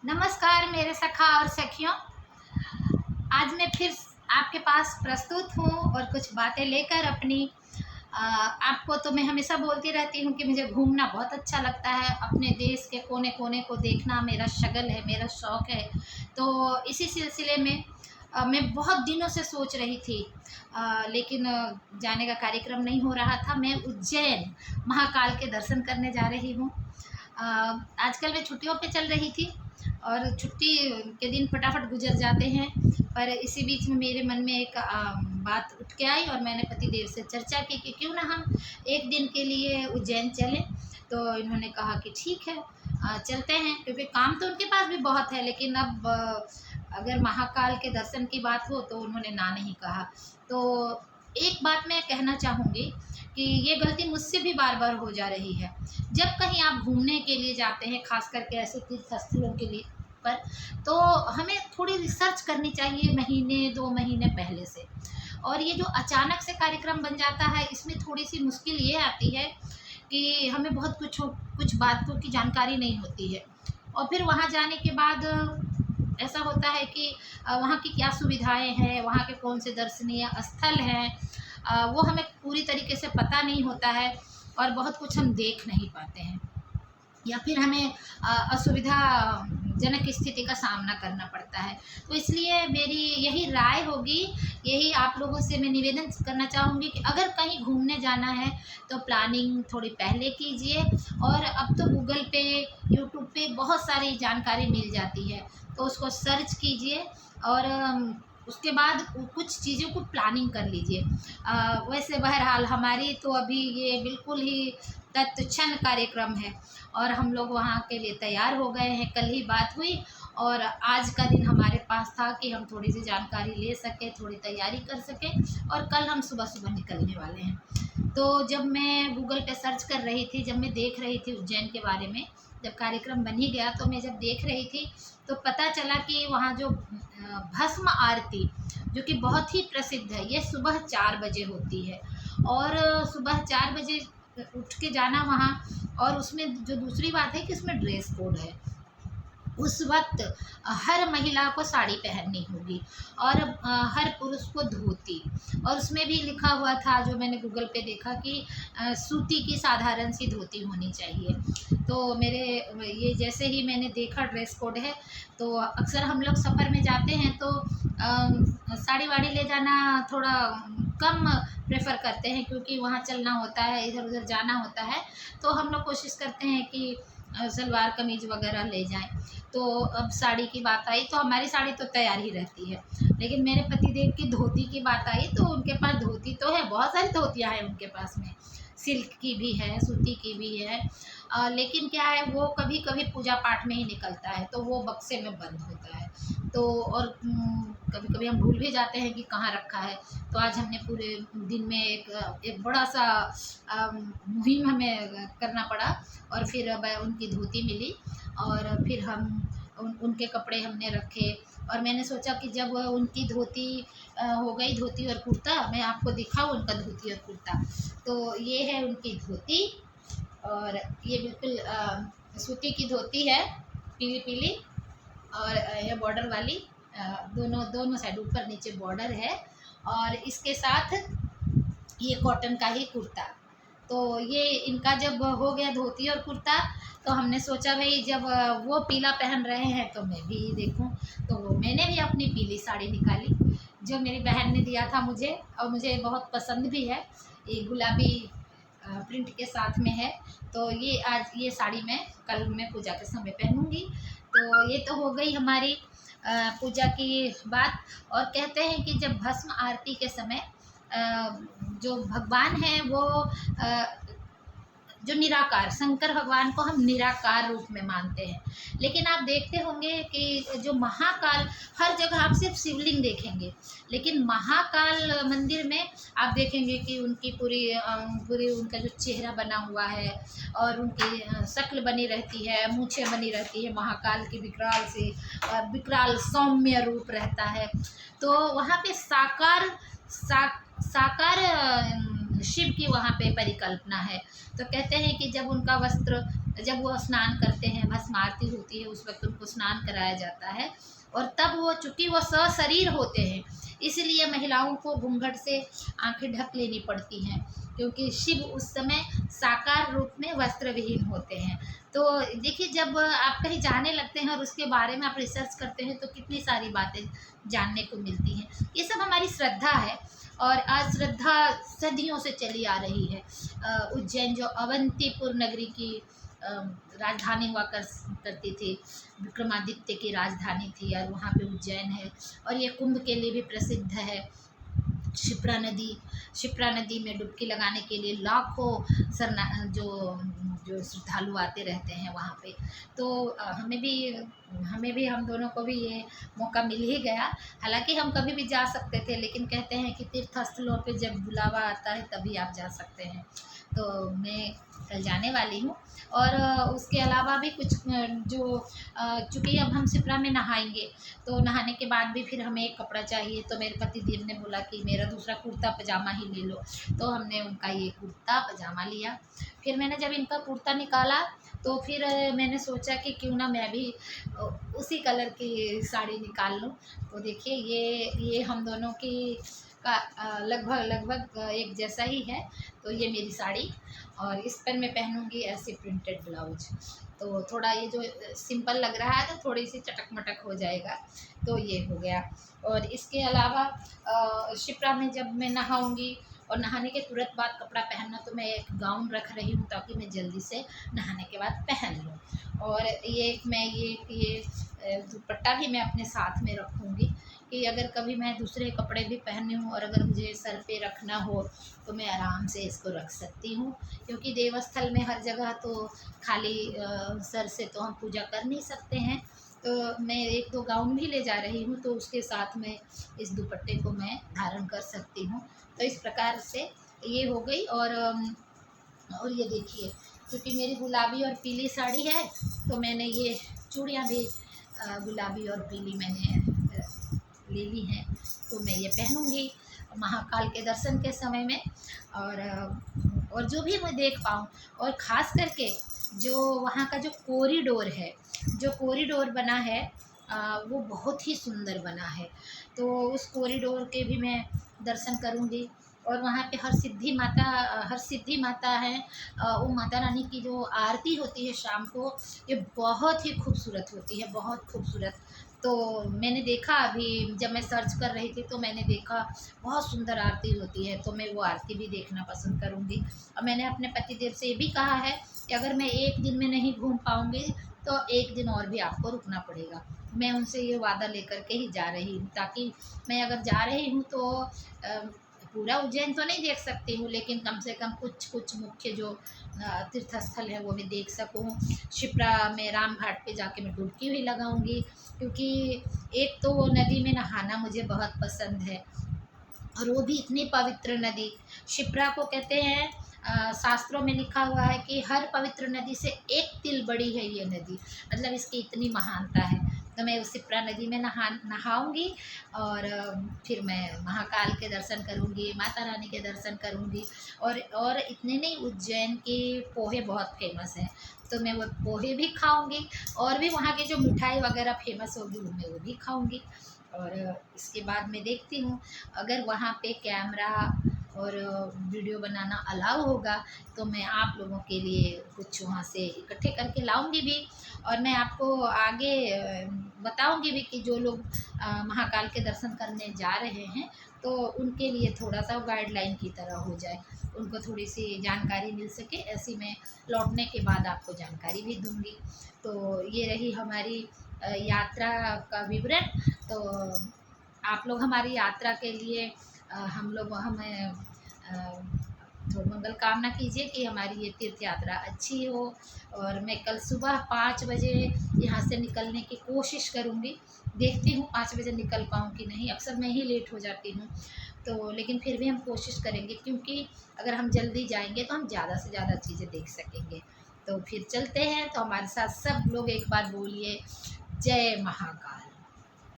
नमस्कार मेरे सखा और सखियों। आज मैं फिर आपके पास प्रस्तुत हूँ और कुछ बातें लेकर अपनी। आपको तो मैं हमेशा बोलती रहती हूँ कि मुझे घूमना बहुत अच्छा लगता है, अपने देश के कोने कोने को देखना मेरा शगल है, मेरा शौक़ है। तो इसी सिलसिले में मैं बहुत दिनों से सोच रही थी, लेकिन जाने का कार्यक्रम नहीं हो रहा था। मैं उज्जैन महाकाल के दर्शन करने जा रही हूँ। आजकल मैं छुट्टियों पे चल रही थी और छुट्टी के दिन फटाफट गुजर जाते हैं, पर इसी बीच में मेरे मन में एक बात उठ के आई और मैंने पतिदेव से चर्चा की कि क्यों ना हम एक दिन के लिए उज्जैन चलें। तो इन्होंने कहा कि ठीक है, चलते हैं, क्योंकि काम तो उनके पास भी बहुत है, लेकिन अब अगर महाकाल के दर्शन की बात हो तो उन्होंने ना नहीं कहा। तो एक बात मैं कहना चाहूँगी कि ये गलती मुझसे भी बार बार हो जा रही है। जब कहीं आप घूमने के लिए जाते हैं, खास करके ऐसे तीर्थ स्थलों के लिए पर, तो हमें थोड़ी रिसर्च करनी चाहिए महीने 2 महीने पहले से। और ये जो अचानक से कार्यक्रम बन जाता है, इसमें थोड़ी सी मुश्किल ये आती है कि हमें बहुत कुछ बातों की जानकारी नहीं होती है। और फिर वहाँ जाने के बाद ऐसा होता है कि वहाँ की क्या सुविधाएं हैं, वहाँ के कौन से दर्शनीय स्थल हैं, वो हमें पूरी तरीके से पता नहीं होता है और बहुत कुछ हम देख नहीं पाते हैं, या फिर हमें असुविधाजनक स्थिति का सामना करना पड़ता है। तो इसलिए मेरी यही राय होगी, यही आप लोगों से मैं निवेदन करना चाहूँगी कि अगर कहीं घूमने जाना है तो प्लानिंग थोड़ी पहले कीजिए। और अब तो गूगल पे, यूट्यूब पे बहुत सारी जानकारी मिल जाती है, तो उसको सर्च कीजिए और उसके बाद कुछ चीज़ों को प्लानिंग कर लीजिए। वैसे बहरहाल हमारी तो अभी ये बिल्कुल ही तत्क्षण कार्यक्रम है और हम लोग वहाँ के लिए तैयार हो गए हैं। कल ही बात हुई और आज का दिन हमारे पास था कि हम थोड़ी सी जानकारी ले सकें, थोड़ी तैयारी कर सकें, और कल हम सुबह सुबह निकलने वाले हैं। तो जब मैं गूगल पे सर्च कर रही थी, जब मैं देख रही थी उज्जैन के बारे में, जब कार्यक्रम बन ही गया तो मैं जब देख रही थी तो पता चला कि वहाँ जो भस्म आरती, जो कि बहुत ही प्रसिद्ध है, ये सुबह 4 बजे होती है। और सुबह 4 बजे उठ के जाना वहाँ, और उसमें जो दूसरी बात है कि उसमें ड्रेस कोड है। उस वक्त हर महिला को साड़ी पहननी होगी और हर पुरुष को धोती। और उसमें भी लिखा हुआ था, जो मैंने गूगल पे देखा, कि सूती की साधारण सी धोती होनी चाहिए। तो मेरे ये जैसे ही मैंने देखा ड्रेस कोड है, तो अक्सर हम लोग सफ़र में जाते हैं तो साड़ी वाड़ी ले जाना थोड़ा कम प्रेफर करते हैं, क्योंकि वहाँ चलना होता है, इधर उधर जाना होता है, तो हम लोग कोशिश करते हैं कि सलवार कमीज़ वगैरह ले जाएं। तो अब साड़ी की बात आई तो हमारी साड़ी तो तैयार ही रहती है, लेकिन मेरे पतिदेव की धोती की बात आई तो उनके पास धोती तो है, बहुत सारी धोतियाँ हैं उनके पास में, सिल्क की भी है, सूती की भी है। लेकिन क्या है, वो कभी कभी पूजा पाठ में ही निकलता है, तो वो बक्से में बंद होता है। तो और कभी कभी हम भूल भी जाते हैं कि कहाँ रखा है। तो आज हमने पूरे दिन में एक बड़ा सा मुहिम हमें करना पड़ा, और फिर अब उनकी धोती मिली और फिर हम उनके कपड़े हमने रखे। और मैंने सोचा कि जब उनकी धोती हो गई, धोती और कुर्ता, मैं आपको दिखाऊं उनका धोती और कुर्ता। तो ये है उनकी धोती, और ये बिल्कुल सूती की धोती है, पीली पीली, और ये बॉर्डर वाली, दोनों साइड ऊपर नीचे बॉर्डर है, और इसके साथ ये कॉटन का ही कुर्ता। तो ये इनका जब हो गया धोती और कुर्ता, तो हमने सोचा भाई जब वो पीला पहन रहे हैं तो मैं भी देखूं। तो मैंने भी अपनी पीली साड़ी निकाली, जो मेरी बहन ने दिया था मुझे, और मुझे बहुत पसंद भी है। ये गुलाबी प्रिंट के साथ में है, तो ये आज ये साड़ी कल मैं पूजा के समय पहनूंगी। तो ये तो हो गई हमारी पूजा की बात। और कहते हैं कि जब भस्म आरती के समय जो भगवान हैं वो जो निराकार, शंकर भगवान को हम निराकार रूप में मानते हैं, लेकिन आप देखते होंगे कि जो महाकाल, हर जगह आप सिर्फ शिवलिंग देखेंगे, लेकिन महाकाल मंदिर में आप देखेंगे कि उनकी पूरी उनका जो चेहरा बना हुआ है और उनकी शक्ल बनी रहती है, मूछें बनी रहती है महाकाल की विकराल से, और विकराल सौम्य रूप रहता है। तो वहाँ पे साकार शिव की वहाँ पे परिकल्पना है। तो कहते हैं कि जब उनका वस्त्र जब वो स्नान करते हैं, भस्म आरती होती है, उस वक्त उनको स्नान कराया जाता है। और तब वो, चूँकि वो सशरीर होते हैं, इसलिए महिलाओं को घूंघट से आंखें ढक लेनी पड़ती हैं, क्योंकि शिव उस समय साकार रूप में वस्त्र विहीन होते हैं। तो देखिए, जब आप कहीं जाने लगते हैं और उसके बारे में आप रिसर्च करते हैं तो कितनी सारी बातें जानने को मिलती हैं। ये सब हमारी श्रद्धा है, और आज श्रद्धा सदियों से चली आ रही है। उज्जैन जो अवंतीपुर नगरी की राजधानी हुआ करती थी, विक्रमादित्य की राजधानी थी, और वहाँ पे उज्जैन है। और ये कुंभ के लिए भी प्रसिद्ध है। शिप्रा नदी में डुबकी लगाने के लिए लाखों सरना जो जो श्रद्धालु आते रहते हैं वहाँ पे। तो हमें भी हम दोनों को भी ये मौका मिल ही गया। हालांकि हम कभी भी जा सकते थे, लेकिन कहते हैं कि तीर्थ स्थलों पे जब बुलावा आता है तभी आप जा सकते हैं। तो मैं कल जाने वाली हूँ। और उसके अलावा भी कुछ चूँकि अब हम शिप्रा में नहाएंगे, तो नहाने के बाद भी फिर हमें एक कपड़ा चाहिए। तो मेरे पति देव ने बोला कि मेरा दूसरा कुर्ता पजामा ही ले लो। तो हमने उनका ये कुर्ता पजामा लिया। फिर मैंने जब इनका कुर्ता निकाला, तो फिर मैंने सोचा कि क्यों ना मैं भी उसी कलर की साड़ी निकाल लूँ। तो देखिए, ये हम दोनों की का लगभग एक जैसा ही है। तो ये मेरी साड़ी, और इस पर मैं पहनूंगी ऐसे प्रिंटेड ब्लाउज। तो थोड़ा ये जो सिंपल लग रहा है, तो थोड़ी सी चटक मटक हो जाएगा। तो ये हो गया। और इसके अलावा शिप्रा में जब मैं नहाऊंगी, और नहाने के तुरंत बाद कपड़ा पहनना, तो मैं एक गाउन रख रही हूँ ताकि मैं जल्दी से नहाने के बाद पहन लूँ। और ये दुपट्टा भी मैं अपने साथ में रखूँगी, कि अगर कभी मैं दूसरे कपड़े भी पहने हूँ और अगर मुझे सर पे रखना हो तो मैं आराम से इसको रख सकती हूँ। क्योंकि देवस्थल में हर जगह तो खाली सर से तो हम पूजा कर नहीं सकते हैं। तो मैं एक दो गाउन भी ले जा रही हूँ, तो उसके साथ में इस दुपट्टे को मैं धारण कर सकती हूँ। तो इस प्रकार से ये हो गई। और ये देखिए, क्योंकि मेरी गुलाबी और पीली साड़ी है, तो मैंने ये चूड़ियाँ भी गुलाबी और पीली मैंने ले ली हैं। तो मैं ये पहनूंगी महाकाल के दर्शन के समय में। और जो भी मैं देख पाऊँ, और ख़ास करके जो वहाँ का जो कॉरिडोर बना है, वो बहुत ही सुंदर बना है। तो उस कॉरिडोर के भी मैं दर्शन करूँगी। और वहाँ पे हर सिद्धि माता है, वो माता रानी की जो आरती होती है शाम को, ये बहुत ही खूबसूरत होती है, बहुत खूबसूरत। तो मैंने देखा, अभी जब मैं सर्च कर रही थी तो मैंने देखा बहुत सुंदर आरती होती है। तो मैं वो आरती भी देखना पसंद करूँगी। और मैंने अपने पतिदेव से ये भी कहा है कि अगर मैं एक दिन में नहीं घूम पाऊँगी तो एक दिन और भी आपको रुकना पड़ेगा। मैं उनसे ये वादा लेकर के ही जा रही हूँ, ताकि मैं अगर जा रही हूँ तो पूरा उज्जैन तो नहीं देख सकती हूँ, लेकिन कम से कम कुछ मुख्य जो तीर्थ स्थल है वो मैं देख सकूँ। शिप्रा में राम घाट पे जाके मैं डुबकी भी लगाऊंगी, क्योंकि एक तो वो नदी में नहाना मुझे बहुत पसंद है, और वो भी इतनी पवित्र नदी। शिप्रा को कहते हैं, शास्त्रों में लिखा हुआ है कि हर पवित्र नदी से एक तिल बड़ी है ये नदी, मतलब इसकी इतनी महानता है। तो मैं उस शिप्रा नदी में नहाऊंगी, और फिर मैं महाकाल के दर्शन करूंगी, माता रानी के दर्शन करूंगी। और इतने नहीं, उज्जैन के पोहे बहुत फेमस हैं, तो मैं वो पोहे भी खाऊंगी। और भी वहाँ की जो मिठाई वगैरह फेमस होगी मैं वो भी खाऊंगी। और इसके बाद मैं देखती हूँ, अगर वहाँ पे कैमरा और वीडियो बनाना अलाउ होगा तो मैं आप लोगों के लिए कुछ वहाँ से इकट्ठे करके लाऊंगी भी। और मैं आपको आगे बताऊंगी भी कि जो लोग महाकाल के दर्शन करने जा रहे हैं, तो उनके लिए थोड़ा सा गाइडलाइन की तरह हो जाए, उनको थोड़ी सी जानकारी मिल सके। ऐसी मैं लौटने के बाद आपको जानकारी भी दूंगी। तो ये रही हमारी यात्रा का विवरण। तो आप लोग हमारी यात्रा के लिए हमें तो मंगल कामना कीजिए कि हमारी ये तीर्थ यात्रा अच्छी हो। और मैं कल सुबह 5 बजे यहाँ से निकलने की कोशिश करूँगी। देखती हूँ 5 बजे निकल पाऊँ कि नहीं, अक्सर मैं ही लेट हो जाती हूँ। तो लेकिन फिर भी हम कोशिश करेंगे, क्योंकि अगर हम जल्दी जाएंगे तो हम ज़्यादा से ज़्यादा चीज़ें देख सकेंगे। तो फिर चलते हैं। तो हमारे साथ सब लोग एक बार बोलिए, जय महाकाल।